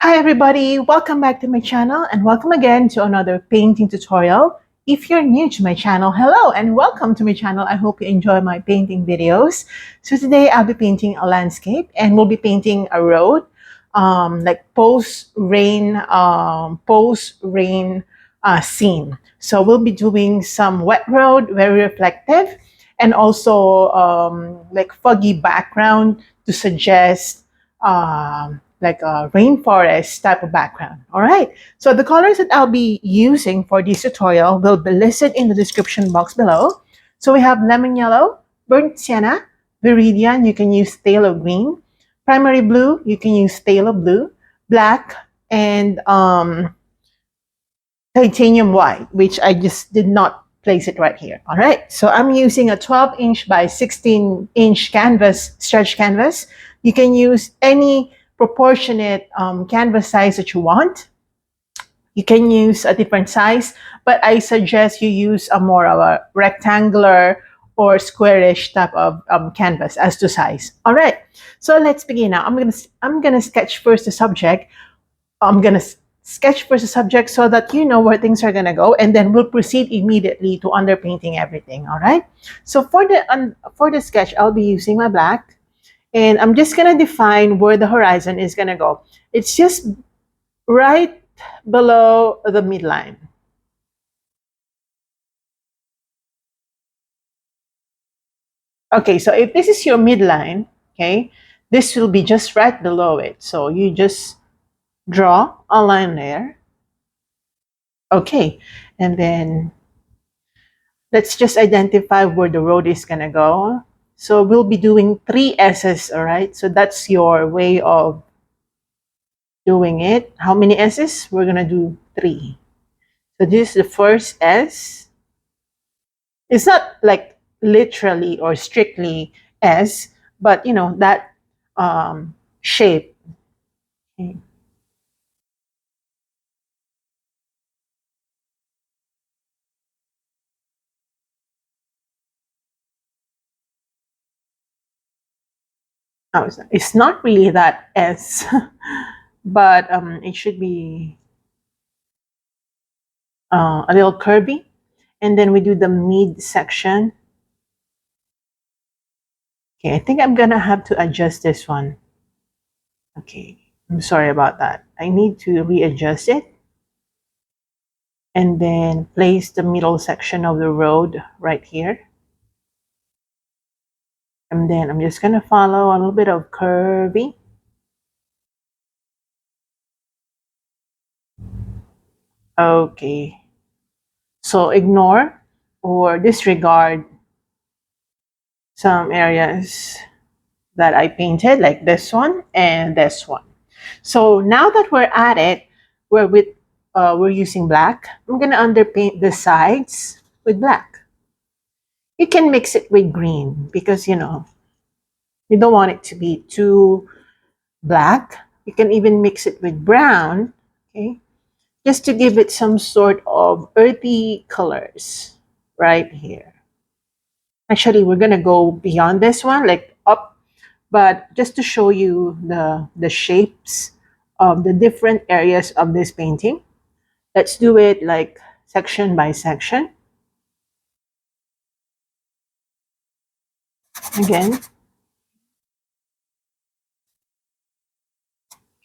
Hi everybody, welcome back to my channel and welcome again to another painting tutorial. If you're new to my channel, hello and welcome to my channel. I hope you enjoy my painting videos. So today I'll be painting a landscape and we'll be painting a road, like post-rain scene. So we'll be doing some wet road, very reflective, and also like foggy background to suggest like a rainforest type of background. All right. So the colors that I'll be using for this tutorial will be listed in the description box below. So we have lemon yellow, burnt sienna, viridian, you can use phthalo green, primary blue, you can use phthalo blue, black, and titanium white, which I just did not place it right here. All right. So I'm using a 12-inch by 16-inch canvas, stretch canvas. You can use any proportionate canvas size that you want. You can use a different size, but I suggest you use a more of a rectangular or squarish type of canvas as to size. All right, so let's begin now. I'm gonna sketch first the subject. I'm gonna sketch first the subject so that you know where things are gonna go, and then we'll proceed immediately to underpainting everything. All right. So for the sketch, I'll be using my black. And I'm just going to define where the horizon is going to go. It's just right below the midline. Okay, so if this is your midline, okay, this will be just right below it. So you just draw a line there. Okay, and then let's just identify where the road is going to go. So we'll be doing 3 S's, all right? So that's your way of doing it. How many S's? We're going to do 3. So this is the first S. It's not like literally or strictly S, but you know, that shape. Okay. Oh, it's not really that S, but it should be a little curvy. And then we do the mid section. Okay, I think I'm gonna have to adjust this one. Okay, I'm sorry about that. I need to readjust it. And then place the middle section of the road right here. And then I'm just gonna follow a little bit of curvy. Okay, so ignore or disregard some areas that I painted, like this one and this one. So now that we're at it, we're using black. I'm gonna underpaint the sides with black. You can mix it with green because you know you don't want it to be too black. You can even mix it with brown, okay, just to give it some sort of earthy colors right here. Actually, we're gonna go beyond this one, like up, but just to show you the shapes of the different areas of this painting, let's do it like section by section. Again,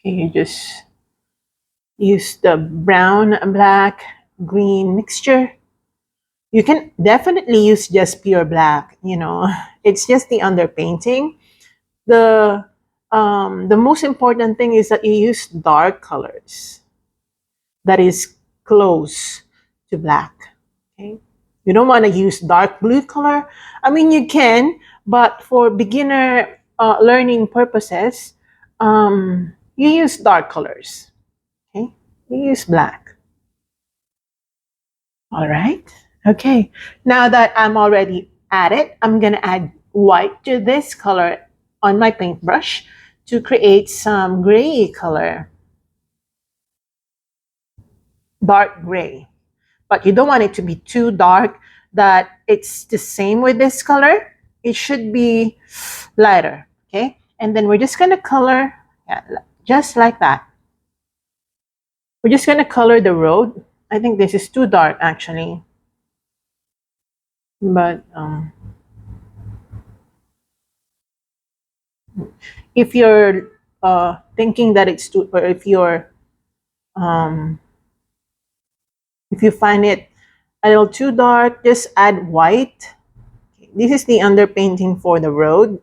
okay, you just use the brown, black, green mixture. You can definitely use just pure black, you know, it's just the underpainting. The most important thing is that you use dark colors that is close to black. Okay, you don't want to use dark blue color. I mean, you can, but for beginner learning purposes, you use dark colors. Okay, you use black. All right. Okay. Now that I'm already at it, I'm gonna add white to this color on my paintbrush to create some gray color, dark gray. But you don't want it to be too dark that it's the same with this color. It should be lighter, okay? And then we're just gonna color, yeah, just like that. We're just gonna color the road. I think this is too dark actually, but if you're thinking that it's too, or um, if you find it a little too dark, just add white. This is the underpainting for the road.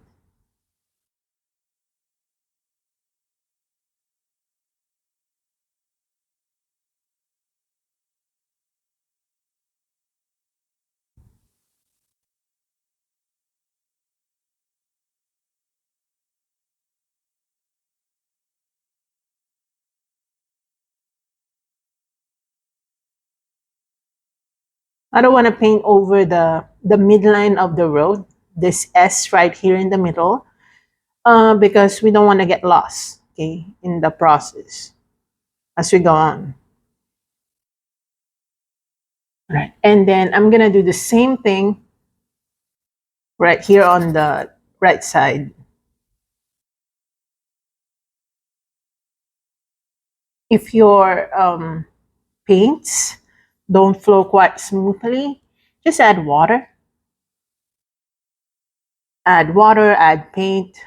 I don't want to paint over the midline of the road, this S right here in the middle, because we don't want to get lost, okay, in the process as we go on. Right, and then I'm gonna do the same thing right here on the right side. If your paints don't flow quite smoothly, just add water. Add water, add paint.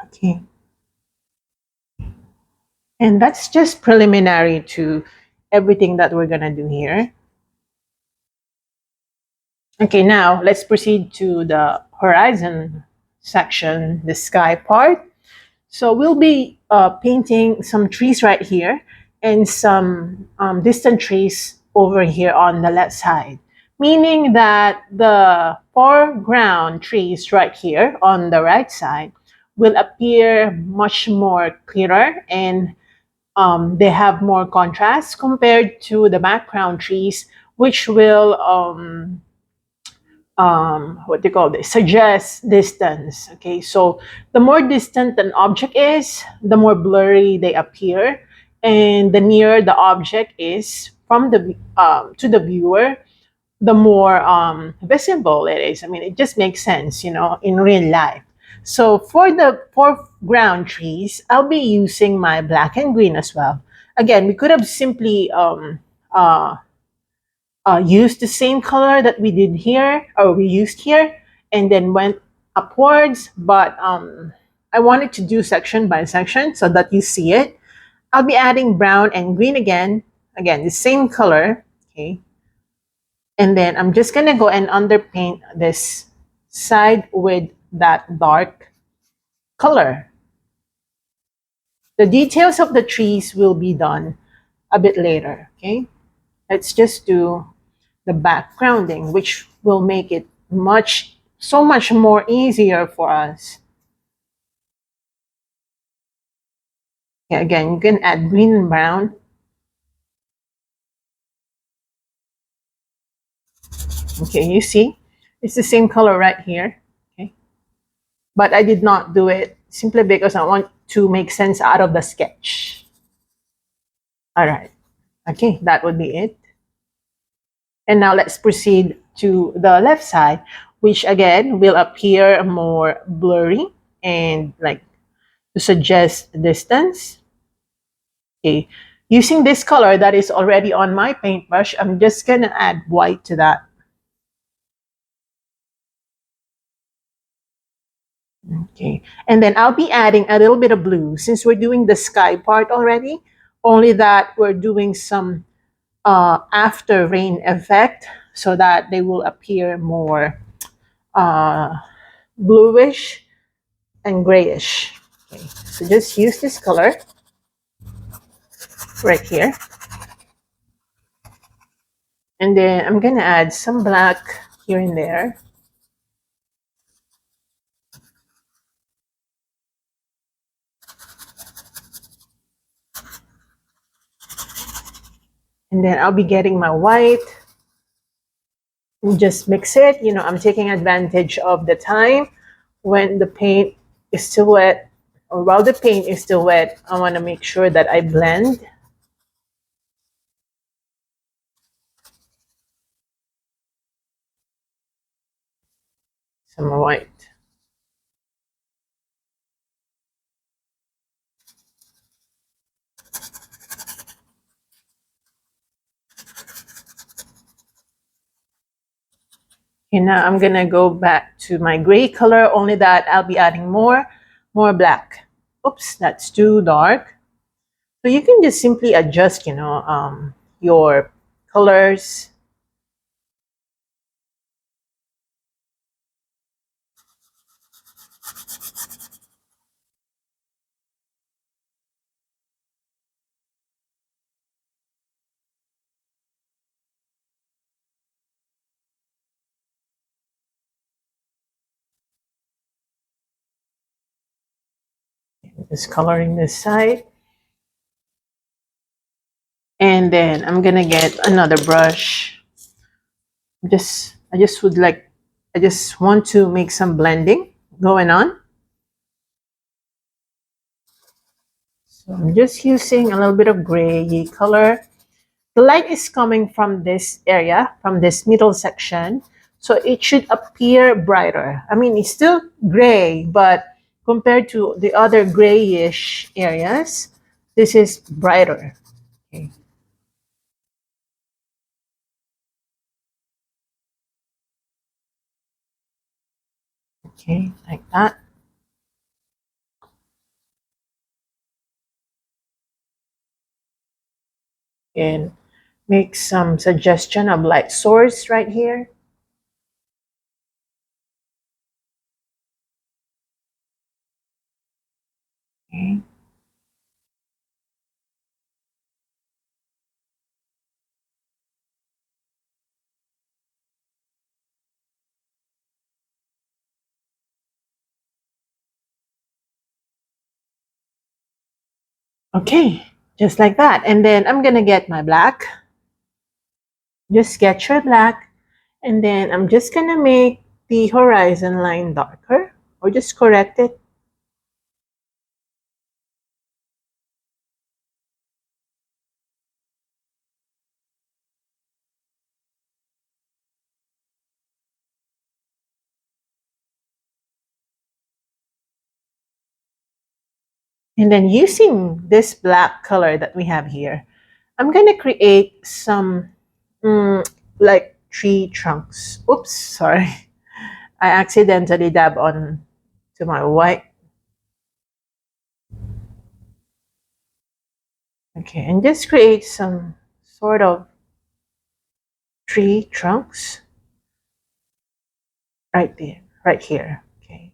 Okay. And that's just preliminary to everything that we're gonna do here. Okay, now let's proceed to the horizon section, the sky part. So we'll be painting some trees right here and some distant trees over here on the left side, meaning that the foreground trees right here on the right side will appear much more clearer, and they have more contrast compared to the background trees, which will what do you call this, suggest distance. Okay, so the more distant an object is, the more blurry they appear, and the nearer the object is from the to the viewer, the more visible it is. I mean, it just makes sense, you know, in real life. So for the foreground trees, I'll be using my black and green as well. Again, we could have simply uh, used the same color that we did here, or we used here, and then went upwards, but I wanted to do section by section so that you see it. I'll be adding brown and green again, the same color, okay? And then I'm just gonna go and underpaint this side with that dark color. The details of the trees will be done a bit later, okay? Let's just do the backgrounding, which will make it so much more easier for us. Okay, again, you can add green and brown. Okay, you see, it's the same color right here. Okay, but I did not do it simply because I want to make sense out of the sketch. All right. Okay, that would be it. And now let's proceed to the left side, which again will appear more blurry and like to suggest distance. Okay, using this color that is already on my paintbrush, I'm just gonna add white to that. Okay, and then I'll be adding a little bit of blue since we're doing the sky part already, only that we're doing some after rain effect so that they will appear more uh, bluish and grayish. Okay, so just use this color right here. And then I'm gonna add some black here and there. And then I'll be getting my white and just mix it. You know, I'm taking advantage of the time when the paint is still wet, or while the paint is still wet, I want to make sure that I blend some white. And now I'm gonna go back to my gray color, only that I'll be adding more black. Oops, that's too dark. So you can just simply adjust, your colors. Just coloring this side. And then I'm gonna get another brush. I just want to make some blending going on. So I'm just using a little bit of gray color. The light is coming from this area, from this middle section. So it should appear brighter. I mean, it's still gray, but compared to the other grayish areas, this is brighter. Okay. Okay, like that. And make some suggestion of light source right here. Okay. Okay, just like that. And then I'm gonna get my black. Just get your black. And then I'm just gonna make the horizon line darker, or just correct it. And then using this black color that we have here, I'm gonna create some mm, like tree trunks. Oops, sorry. I accidentally dab on to my white. Okay, and just create some sort of tree trunks right there, right here. Okay.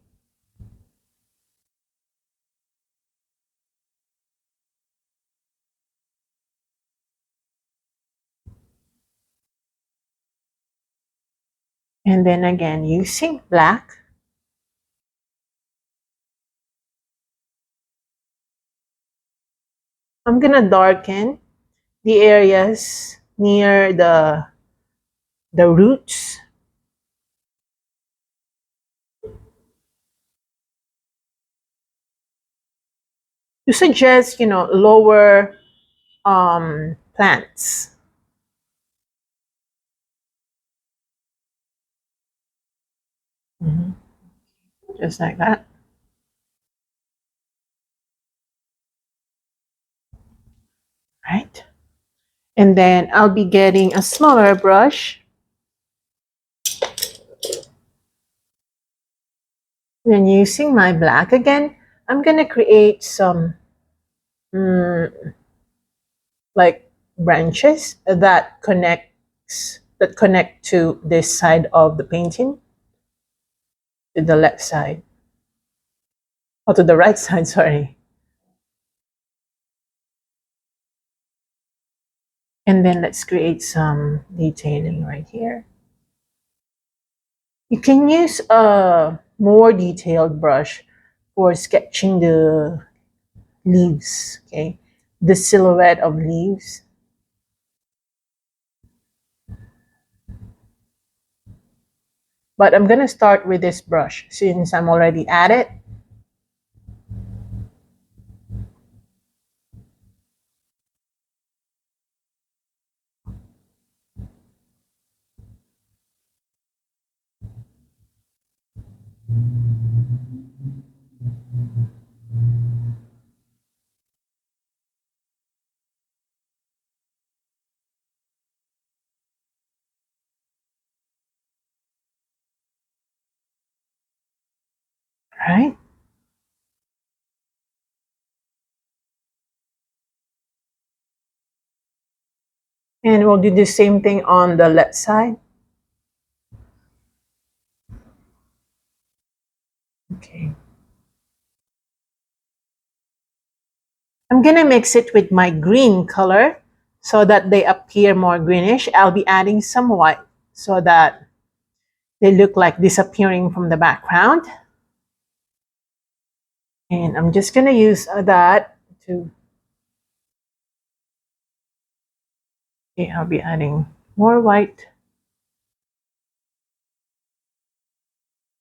And then again, using black, I'm gonna darken the areas near the roots. To suggest, lower plants. Mhm. Just like that. Right? And then I'll be getting a smaller brush. Then using my black again, I'm gonna create some like branches that connect to this side of the painting, to the left side, or to the right side, sorry. And then let's create some detailing right here. You can use a more detailed brush for sketching the leaves, okay? The silhouette of leaves. But I'm gonna start with this brush since I'm already at it. Right? And we'll do the same thing on the left side. Okay. I'm gonna mix it with my green color so that they appear more greenish. I'll be adding some white so that they look like disappearing from the background. And I'm just gonna use that to, okay, I'll be adding more white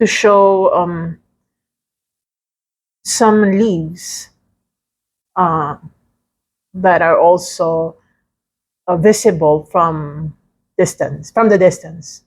to show some leaves uh, that are also visible from the distance.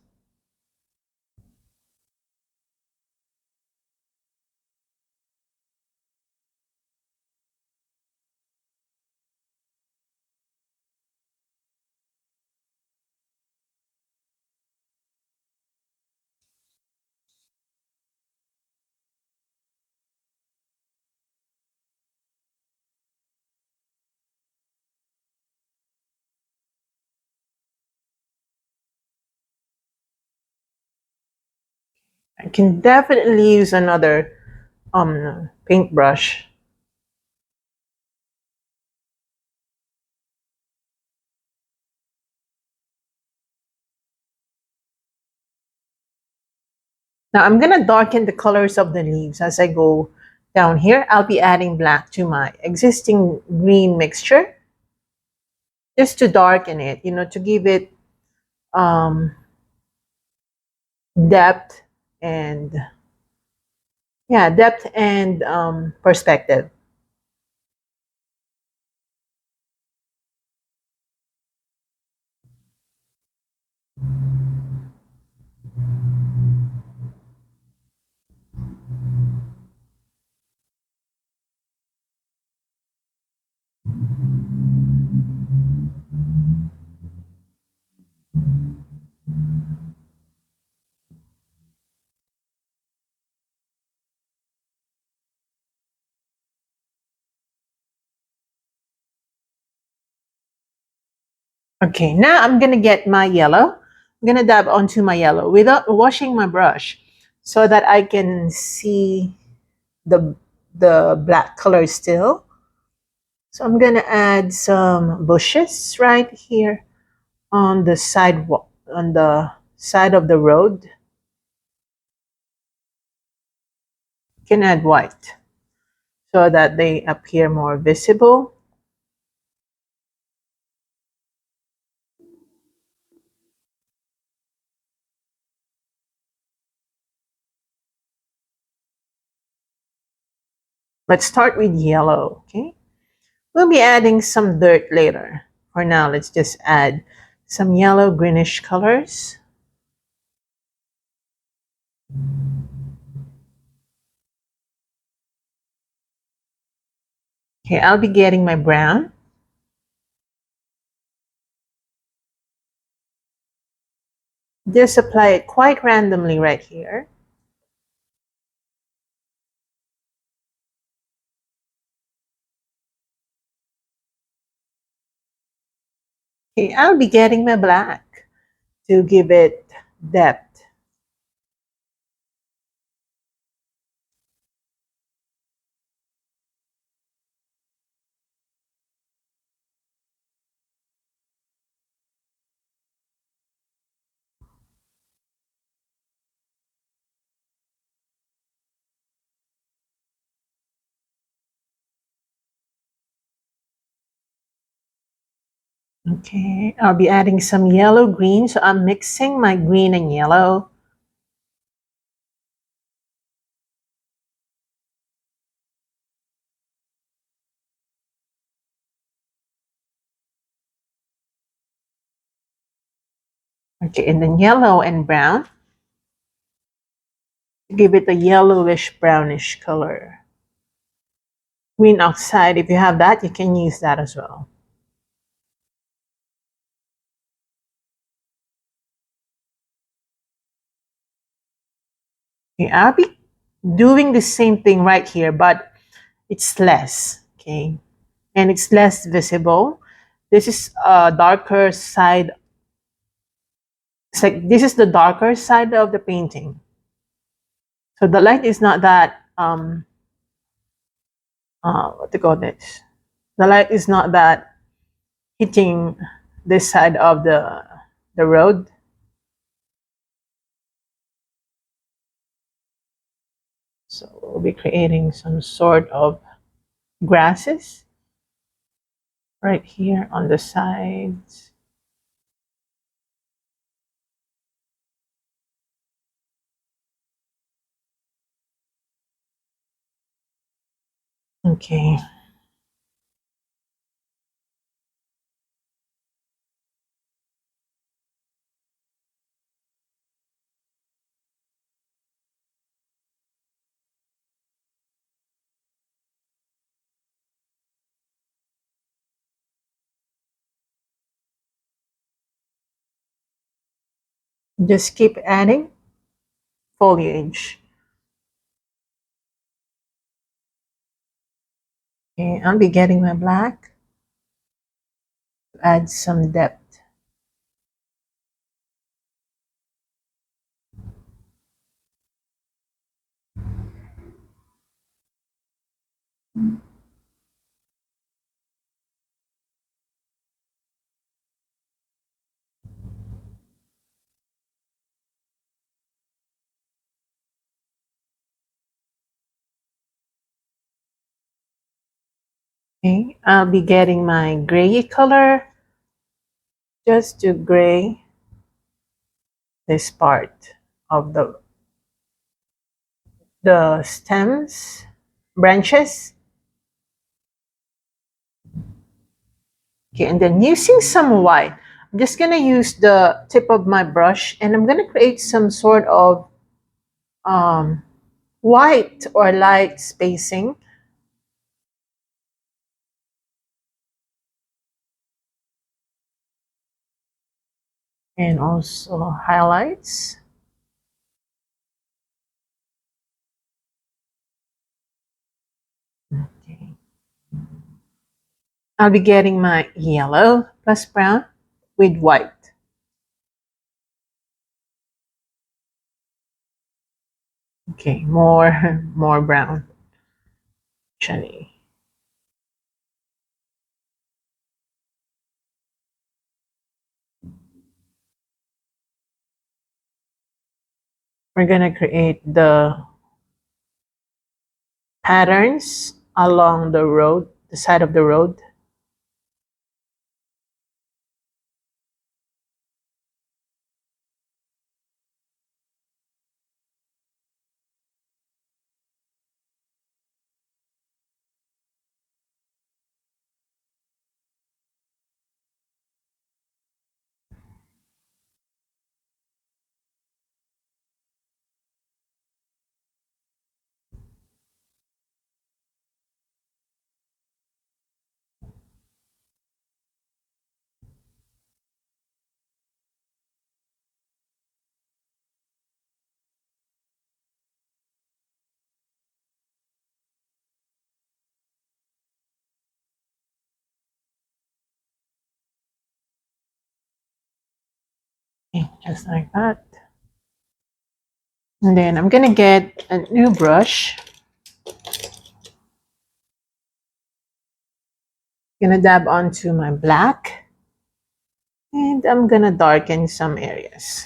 I can definitely use another paintbrush. Now I'm gonna darken the colors of the leaves as I go down here. I'll be adding black to my existing green mixture just to darken it, to give it um, depth and, yeah, depth and perspective. Okay, now I'm gonna get my yellow. I'm gonna dab onto my yellow without washing my brush so that I can see the black color still. So I'm gonna add some bushes right here on the sidewalk, on the side of the road. You can add white so that they appear more visible. Let's start with yellow, okay? We'll be adding some dirt later. For now, let's just add some yellow greenish colors. Okay, I'll be getting my brown. Just apply it quite randomly right here. Okay, I'll be getting my black to give it depth. Okay, I'll be adding some yellow green. So I'm mixing my green and yellow. Okay, and then yellow and brown. Give it a yellowish brownish color. Green oxide, if you have that, you can use that as well. Okay, I'll be doing the same thing right here, but it's less, okay? And it's less visible. This is a darker side. It's like this is the darker side of the painting. So the light is not that what to call this? The light is not that hitting this side of the road. So we'll be creating some sort of grasses right here on the sides. Okay. Just keep adding foliage. Okay, I'll be getting my black to add some depth. Okay, I'll be getting my gray color just to gray this part of the stems, branches. Okay, and then using some white, I'm just gonna use the tip of my brush and I'm gonna create some sort of um, white or light spacing. And also highlights. Okay. I'll be getting my yellow plus brown with white. Okay, more more brown. Actually. We're gonna create the patterns along the road, the side of the road. Okay, just like that. And then I'm gonna get a new brush. Gonna dab onto my black. And I'm gonna darken some areas.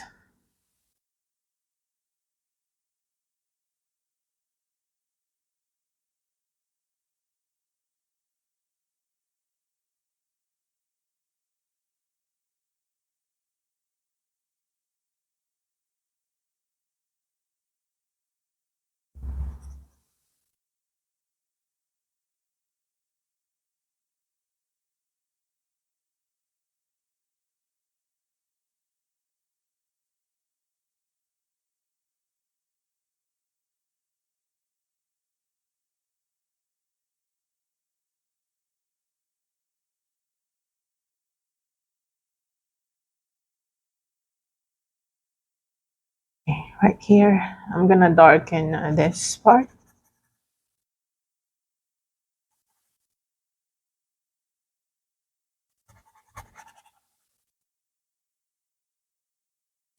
Okay, right here, I'm gonna darken this part.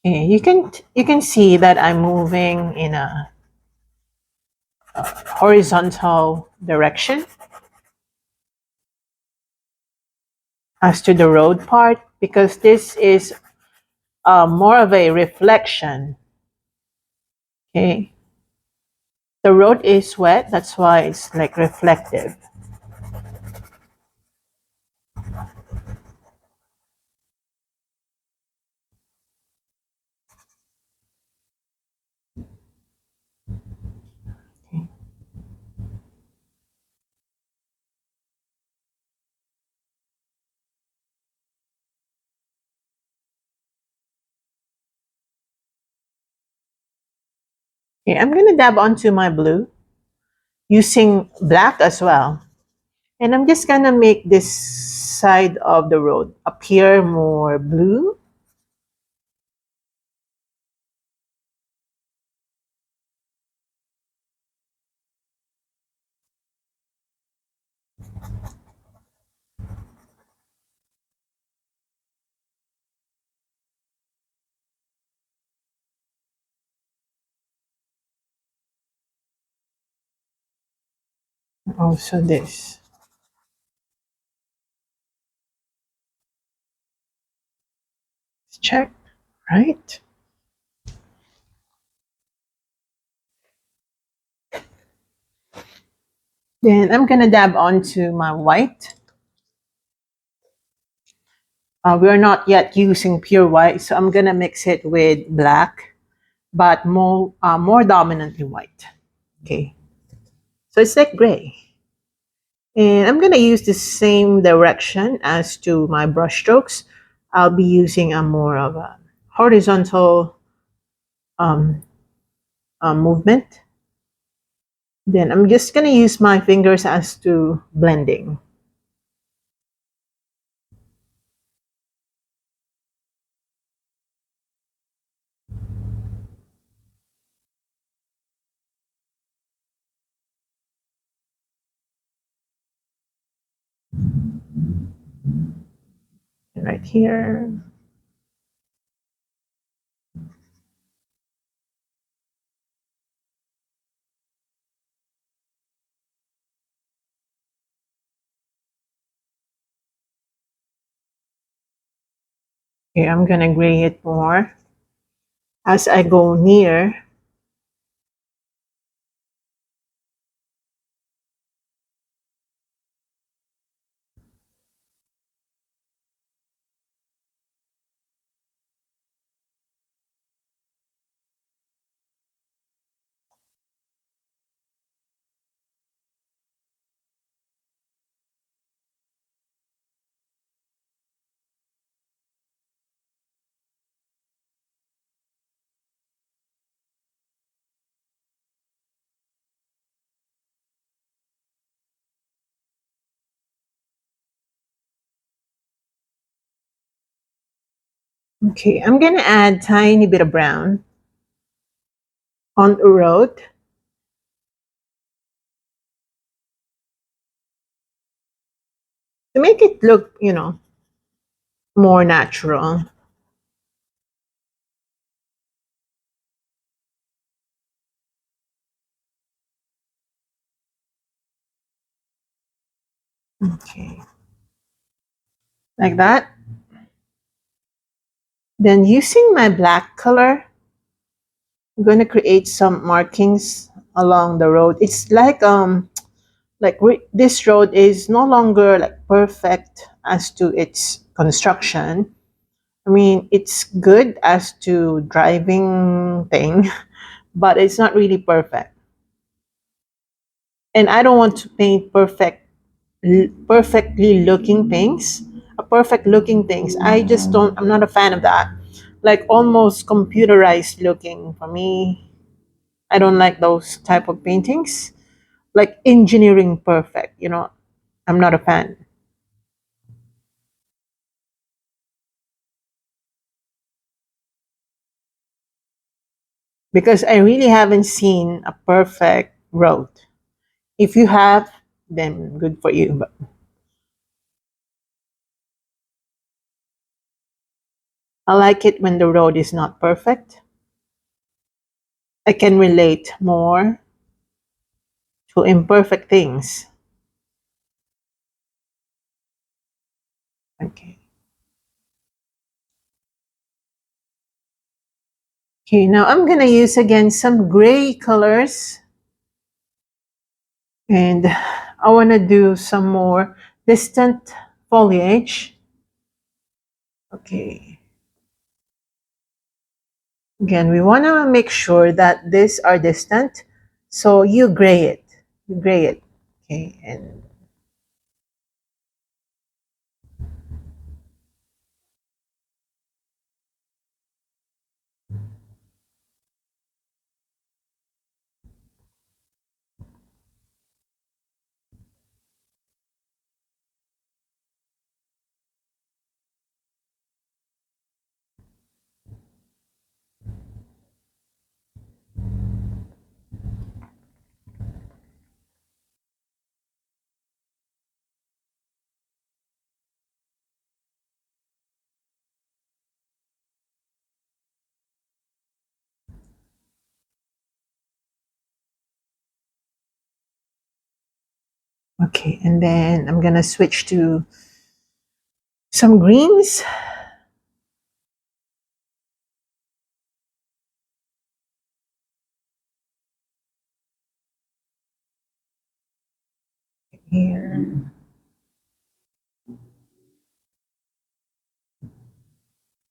Okay, you can see that I'm moving in a horizontal direction as to the road part because this is more of a reflection. Okay, the road is wet, that's why it's like reflective. Okay. Okay, I'm gonna dab onto my blue using black as well. And I'm just gonna make this side of the road appear more blue. Also this. Let's check, right? Then I'm gonna dab onto my white. We're not yet using pure white, so I'm gonna mix it with black, but more dominantly white. Okay, so it's like gray. And I'm gonna use the same direction as to my brush strokes. I'll be using a more of a horizontal um, movement. Then I'm just gonna use my fingers as to blending. Right here. Okay, I'm gonna gray it more as I go near. Okay, I'm gonna add tiny bit of brown on the road. To make it look, more natural. Okay, like that. Then using my black color, I'm going to create some markings along the road. It's like this road is no longer like perfect as to its construction. I mean, it's good as to driving thing, but it's not really perfect. And I don't want to paint perfectly looking things, perfect looking things. I just don't. I'm not a fan of that. Like almost computerized looking for me. I don't like those type of paintings. Like engineering perfect. I'm not a fan because I really haven't seen a perfect road. If you have, then good for you. But I like it when the road is not perfect. I can relate more to imperfect things. Okay. Okay, now I'm gonna use again some gray colors and I wanna do some more distant foliage. Okay. Again, we wanna make sure that these are distant. So you gray it. You gray it. Okay, and okay, and then I'm gonna switch to some greens here.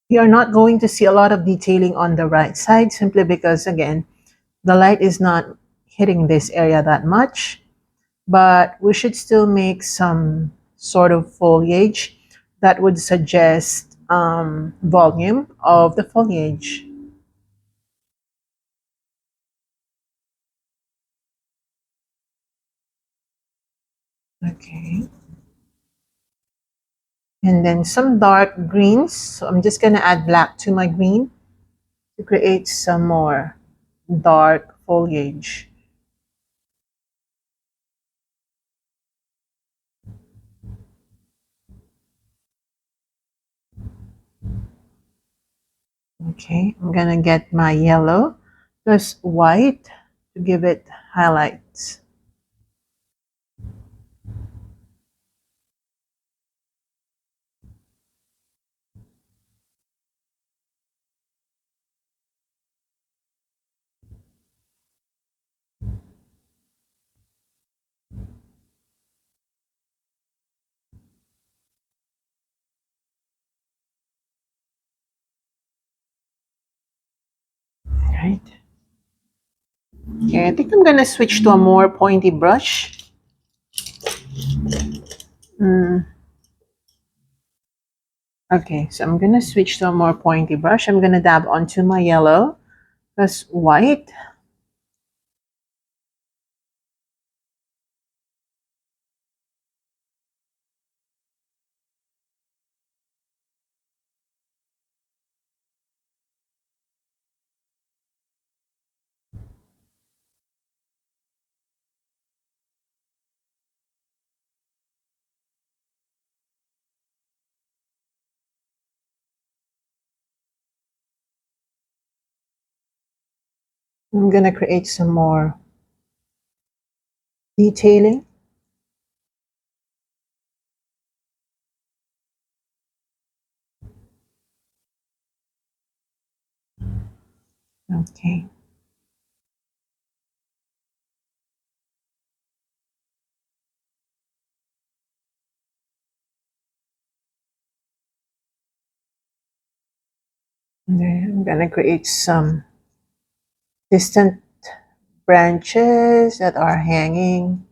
You're not going to see a lot of detailing on the right side simply because, again, the light is not hitting this area that much, but we should still make some sort of foliage that would suggest volume of the foliage. Okay. And then some dark greens. So I'm just going to add black to my green to create some more dark foliage. Okay, I'm gonna get my yellow plus white to give it highlights. Right. Okay, I think I'm gonna switch to a more pointy brush. Mm, okay, so I'm gonna switch to a more pointy brush. I'm gonna dab onto my yellow plus white. I'm gonna create some more detailing. Okay. And then I'm gonna create some distant branches that are hanging.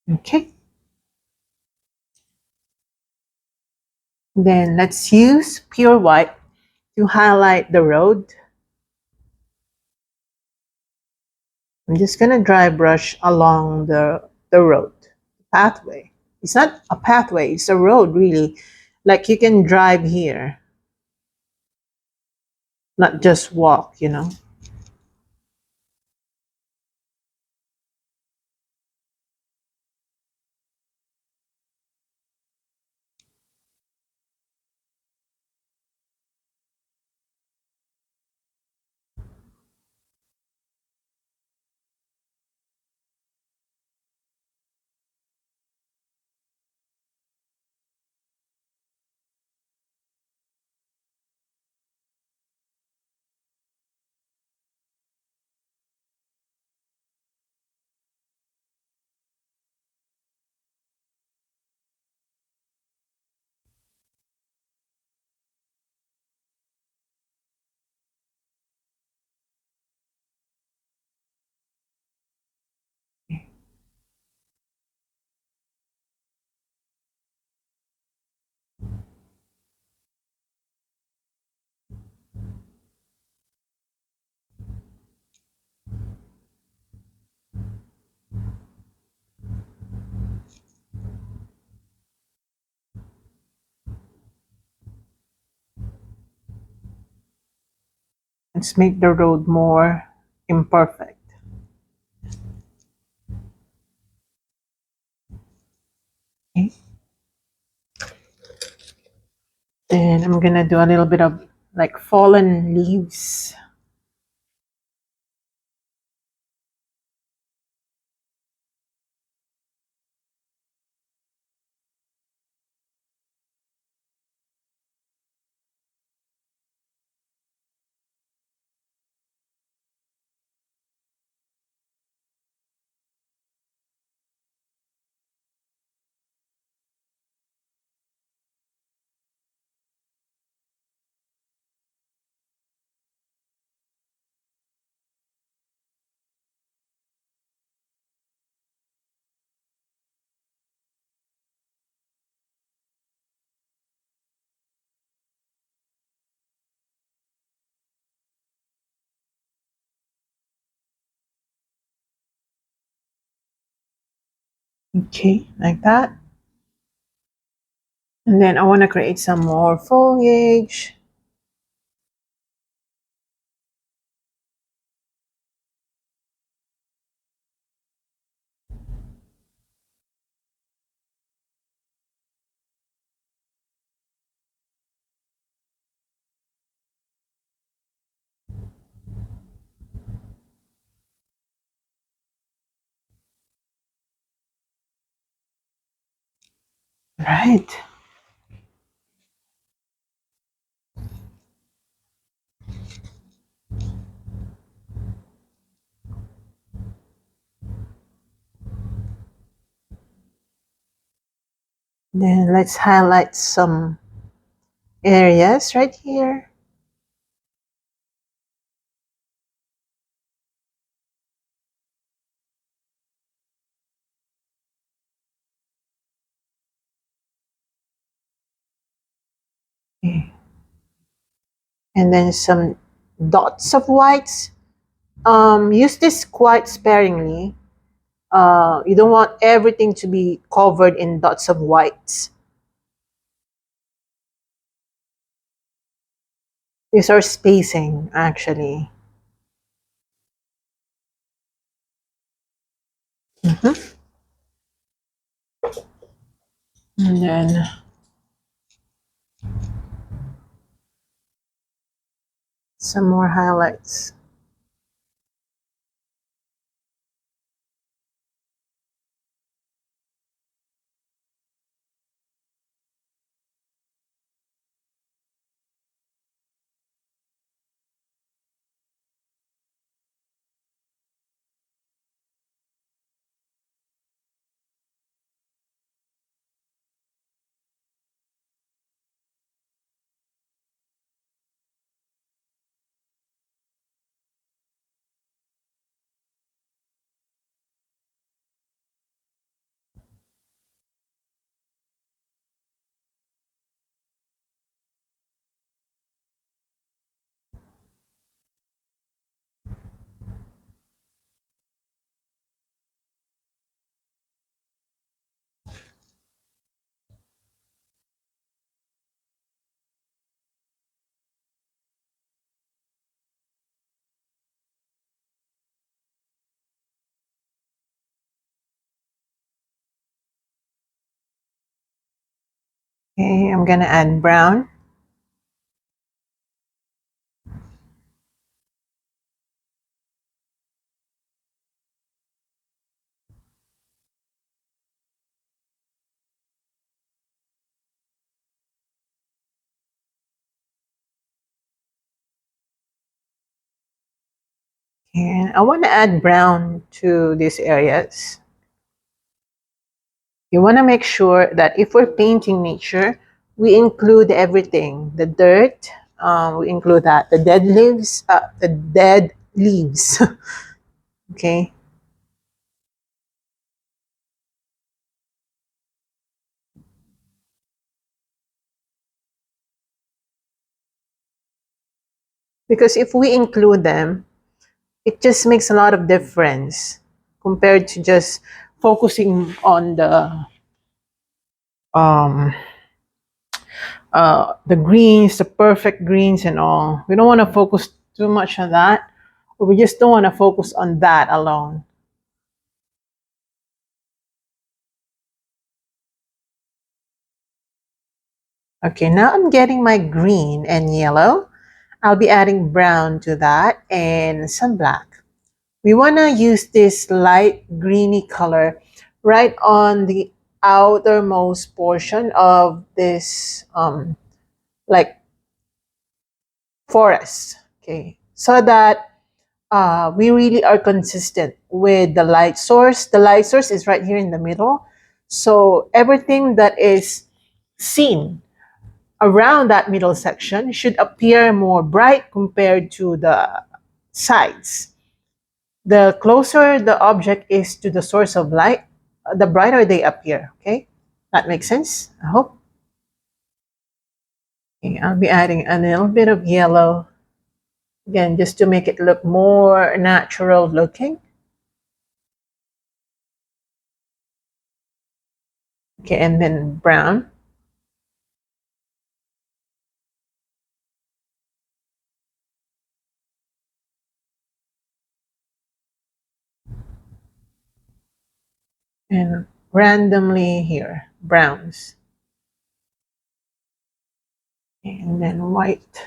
Okay. Then let's use pure white to highlight the road. I'm just gonna dry brush along the road pathway. It's not a pathway, it's a road really. Like you can drive here, not just walk, you know. Let's make the road more imperfect. Okay. Then I'm gonna do a little bit of like fallen leaves. Okay, like that. And then I want to create some more foliage. Right. Then let's highlight some areas right here. Okay. And then some dots of whites. Use this quite sparingly. You don't want everything to be covered in dots of whites. These are spacing, actually. Mhm. And then some more highlights. Okay, I'm gonna add brown. And I want to add brown to these areas. You want to make sure that if we're painting nature, we include everything. The dirt, we include that. The dead leaves. Okay. Because if we include them, it just makes a lot of difference compared to just focusing on um, the greens, the perfect greens and all. We don't want to focus too much on that, or we just don't want to focus on that alone. Okay, now I'm getting my green and yellow. I'll be adding brown to that and some black. We want to use this light greeny color right on the outermost portion of this like forest. Okay, so that we really are consistent with the light source. The light source is right here in the middle. So everything that is seen around that middle section should appear more bright compared to the sides. The closer the object is to the source of light, the brighter they appear. Okay, that makes sense, I hope. Okay, I'll be adding a little bit of yellow again just to make it look more natural looking. Okay, and then brown. And randomly here, browns. And then white.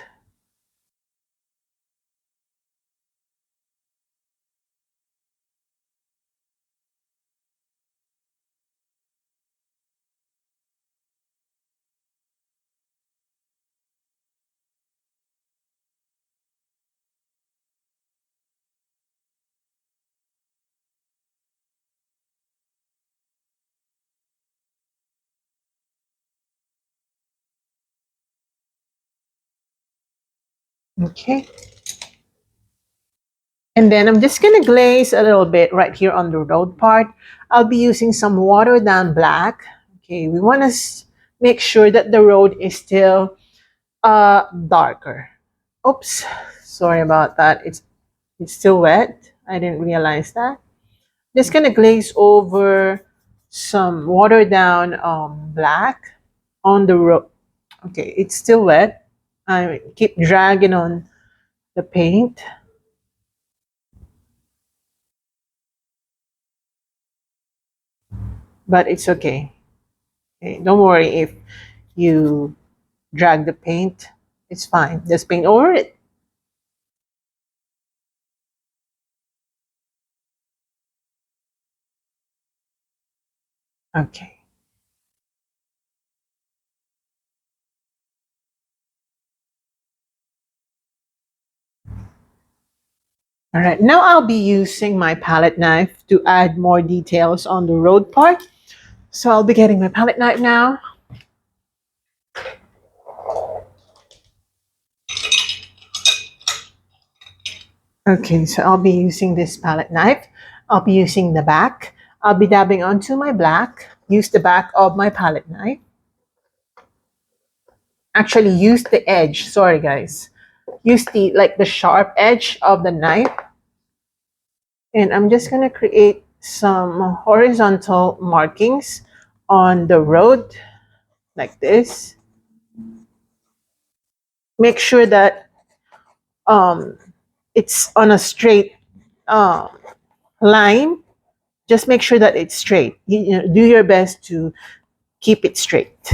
Okay. And then I'm just going to glaze a little bit right here on the road part. I'll be using some watered down black. Okay, we want to make sure that the road is still darker. Oops, sorry about that. It's still wet. I didn't realize that. Just gonna glaze over some watered down black on the road. Okay, it's still wet. I keep dragging on the paint. but it's okay. Okay, don't worry if you drag the paint. It's fine. Just paint over it. Okay. All right. Now I'll be using my palette knife to add more details on the road part. So I'll be getting my palette knife now. Okay, so I'll be using this palette knife. I'll be using the back. I'll be dabbing onto my black. Use the back of my palette knife. Actually, use the edge. Sorry, guys. Use the sharp edge of the knife. And I'm just gonna create some horizontal markings on the road like this. Make sure that um, it's on a straight um, line. Just make sure that it's straight. Do your best to keep it straight.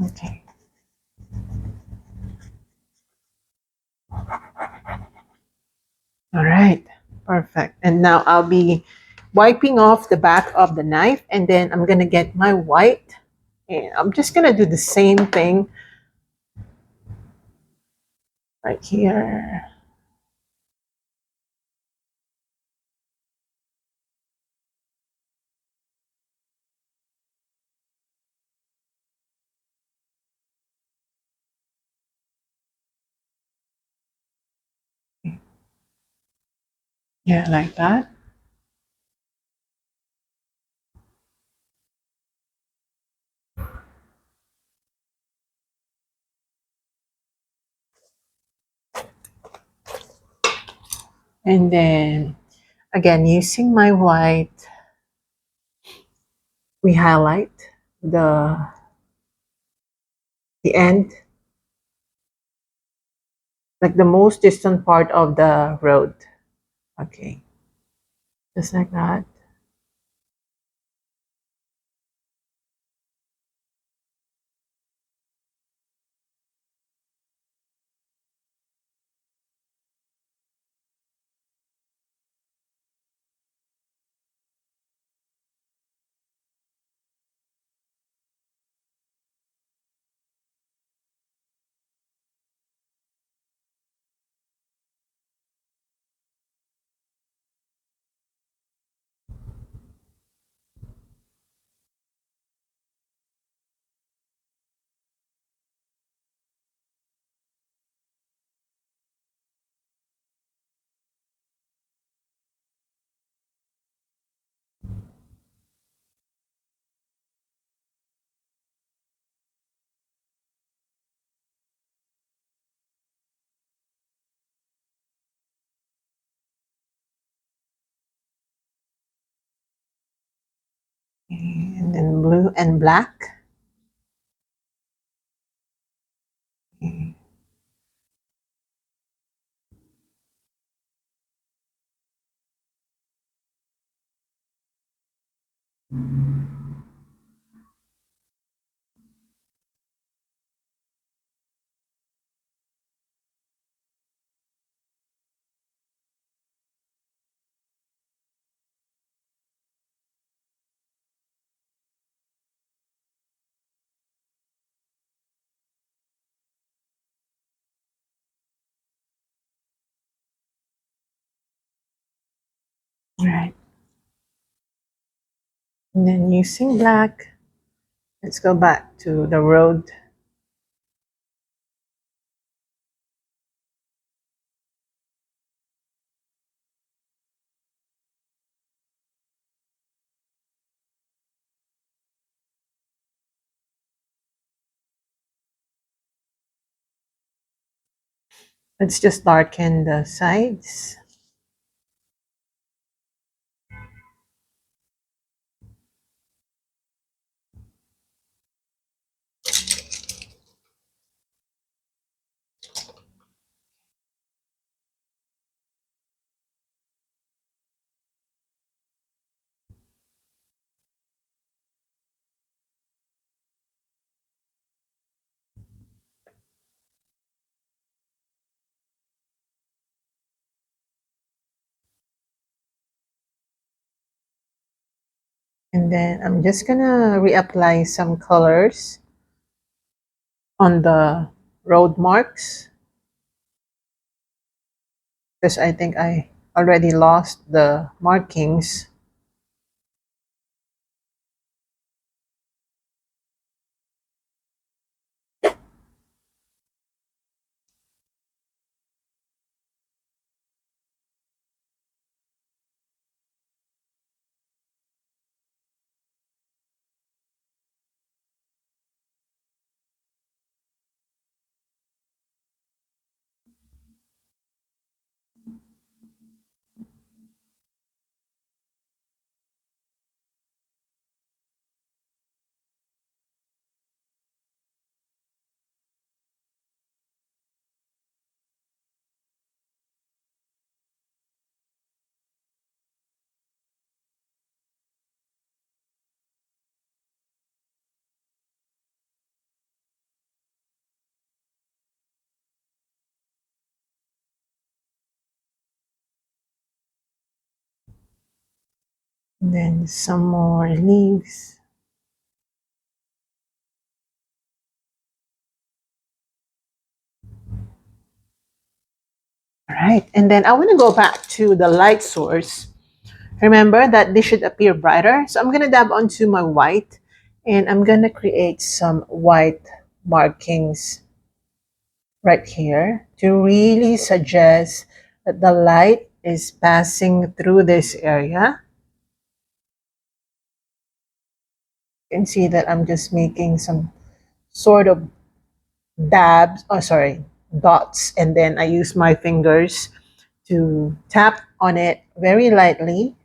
Okay. All right. Perfect. And now I'll be wiping off the back of the knife, and then I'm going to get my white, and I'm just going to do the same thing right here. Yeah, like that. And then again, using my white, we highlight the the end, like the most distant part of the road. Okay, just like that. Okay, and then blue and black. Okay. All right. And then using black, let's go back to the road. Let's just darken the sides. And then I'm just gonna reapply some colors on the road marks because I think I already lost the markings. And then some more leaves. All right, and then I want to go back to the light source. Remember that this should appear brighter. So I'm going to dab onto my white and I'm going to create some white markings right here to really suggest that the light is passing through this area. You can see that I'm just making some sort of dabs, oh sorry, dots, and then I use my fingers to tap on it very lightly.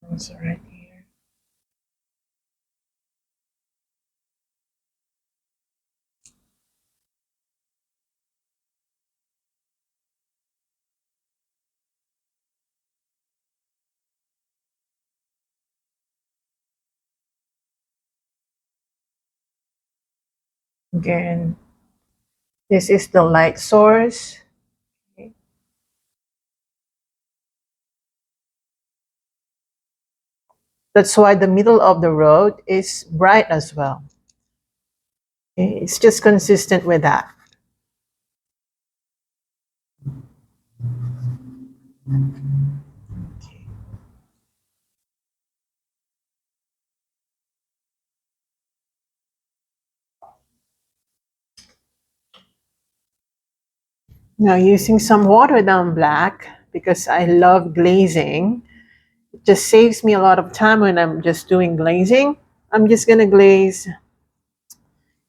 Also right here. Again, this is the light source. Okay. That's why the middle of the road is bright as well. Okay. It's just consistent with that. Okay. Now using some watered down black because I love glazing. It just saves me a lot of time when I'm just doing glazing. I'm just gonna glaze.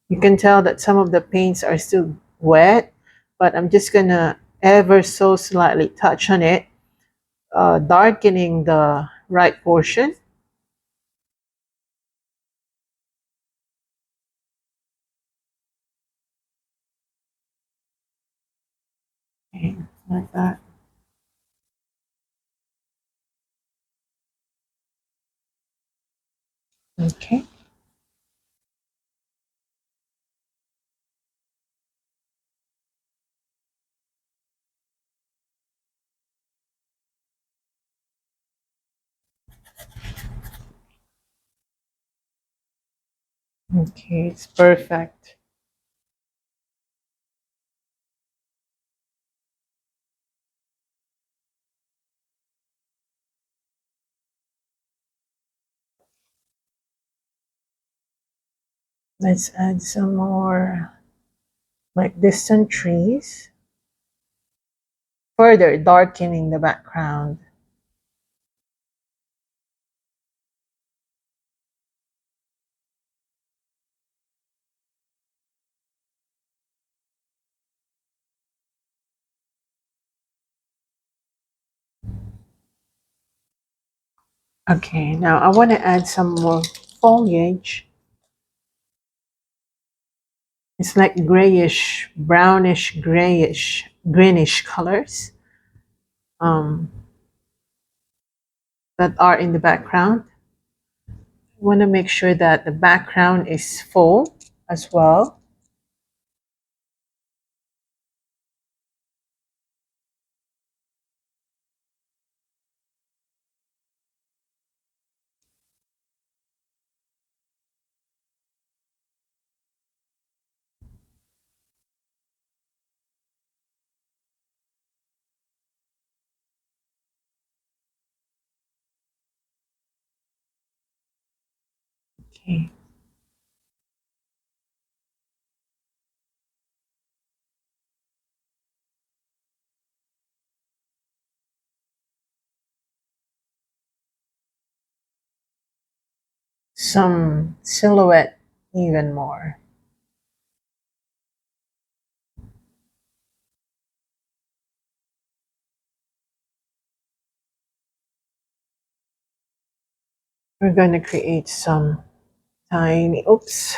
You can tell that some of the paints are still wet, but I'm just gonna ever so slightly touch on it, darkening the right portion. Okay, like that. Okay. Okay, it's perfect. Let's add some more like distant trees, further darkening the background. Okay, now I want to add some more foliage. It's like grayish, brownish, grayish, greenish colors um, that are in the background. I want to make sure that the background is full as well. Okay. Some silhouette even more. We're going to create some tiny, oops,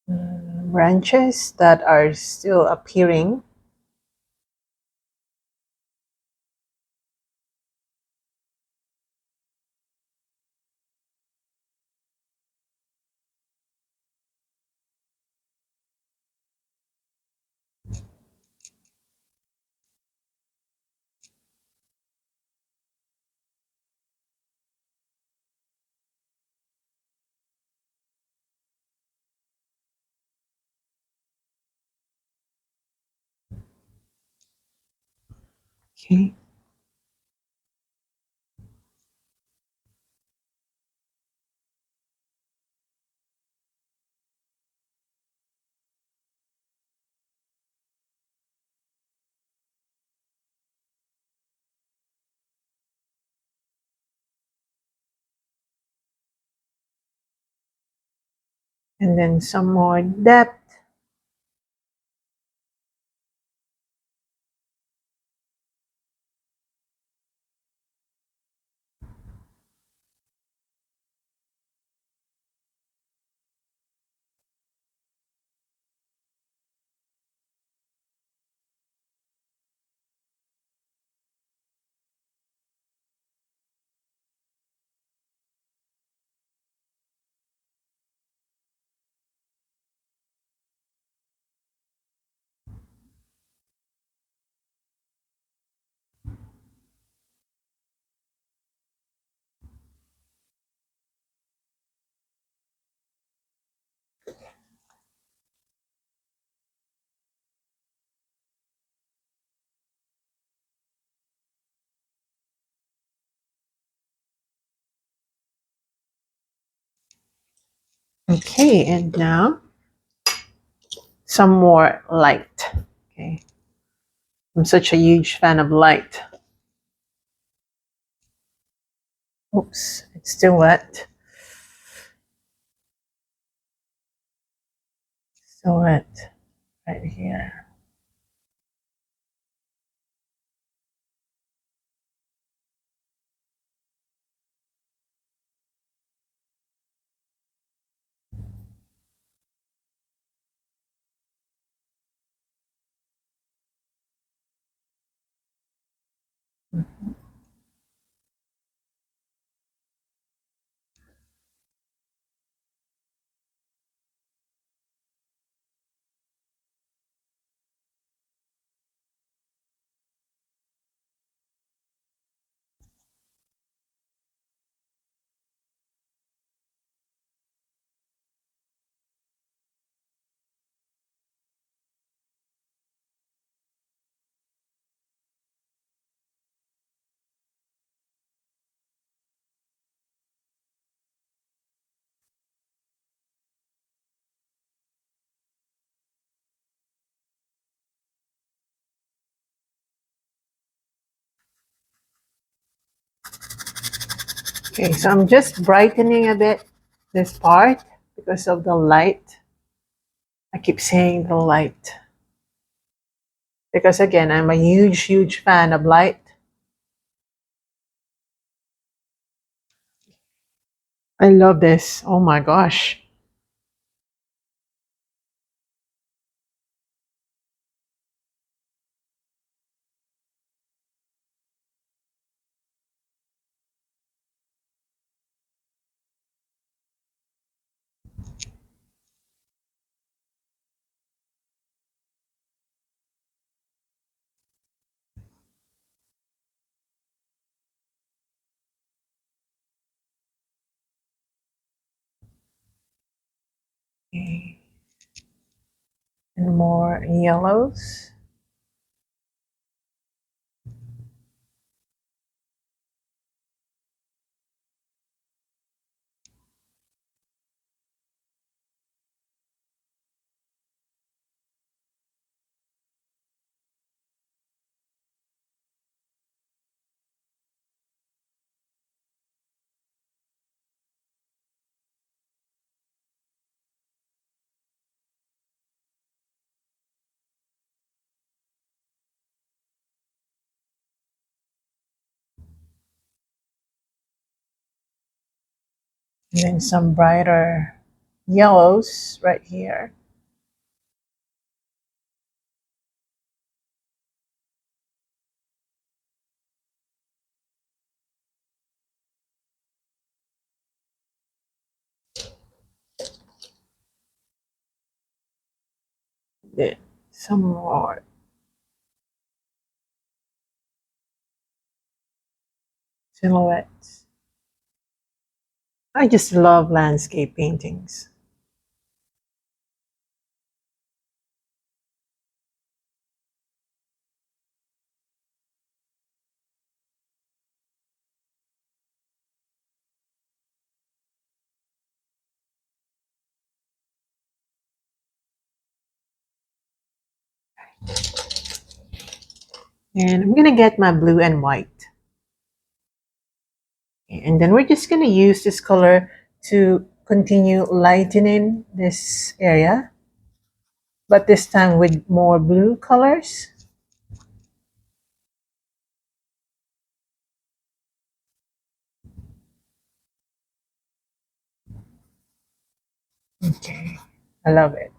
branches that are still appearing. Okay. And then some more depth. Okay, and now some more light. Okay. I'm such a huge fan of light. Oops, it's still wet. Still wet right here. Okay, so I'm just brightening a bit this part because of the light. I keep saying the light because again, I'm a huge fan of light. I love this. Oh my gosh. Okay. And more yellows. And then some brighter yellows right here. Then some more silhouettes. I just love landscape paintings. And I'm gonna get my blue and white. And then we're just gonna use this color to continue lightening this area, but this time with more blue colors. Okay, I love it.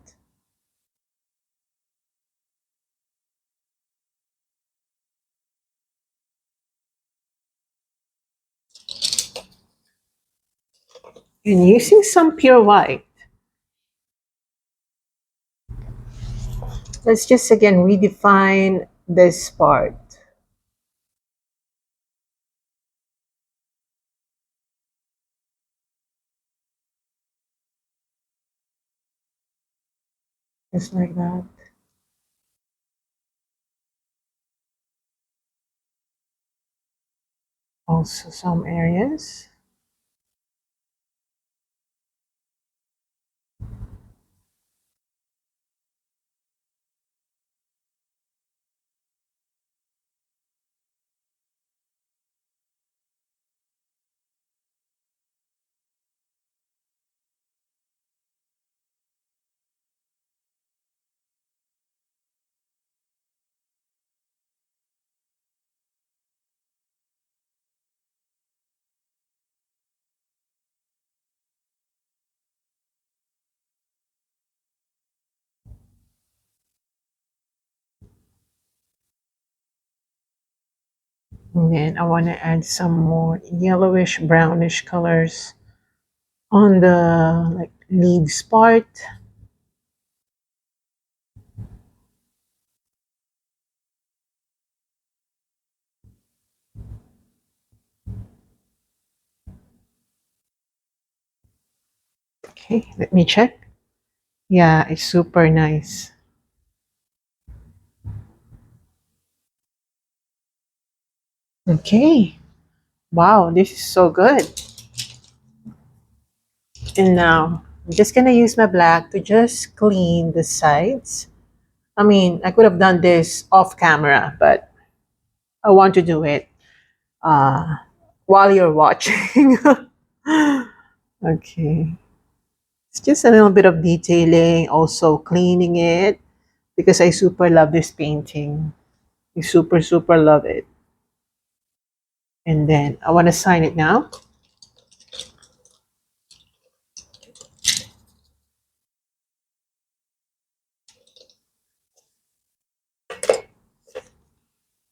And using some pure white, let's just again redefine this part. Just like that. Also some areas. And then I want to add some more yellowish brownish colors on the like leaves part. Okay, let me check. Yeah, it's super nice. Okay. Wow, this is so good. And now I'm just gonna use my black to just clean the sides. I mean, I could have done this off camera, but I want to do it uh, while you're watching. Okay. It's just a little bit of detailing, also cleaning it because I super love this painting. I super, super love it. And then I want to sign it now.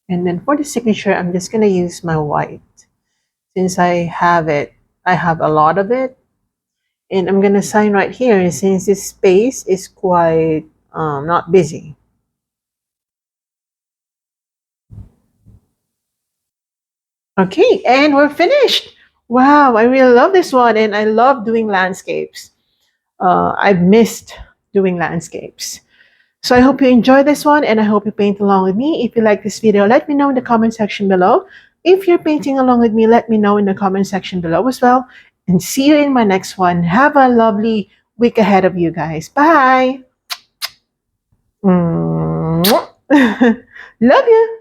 And then for the signature, I'm just going to use my white. Since I have it, I have a lot of it. And I'm going to sign right here since this space is quite not busy. Okay, and we're finished. Wow, I really love this one. And I love doing landscapes. I've missed doing landscapes. So I hope you enjoy this one and I hope you paint along with me. If you like this video, let me know in the comment section below. If you're painting along with me, let me know in the comment section below as well. And see you in my next one. Have a lovely week ahead of you guys. Bye. Love you.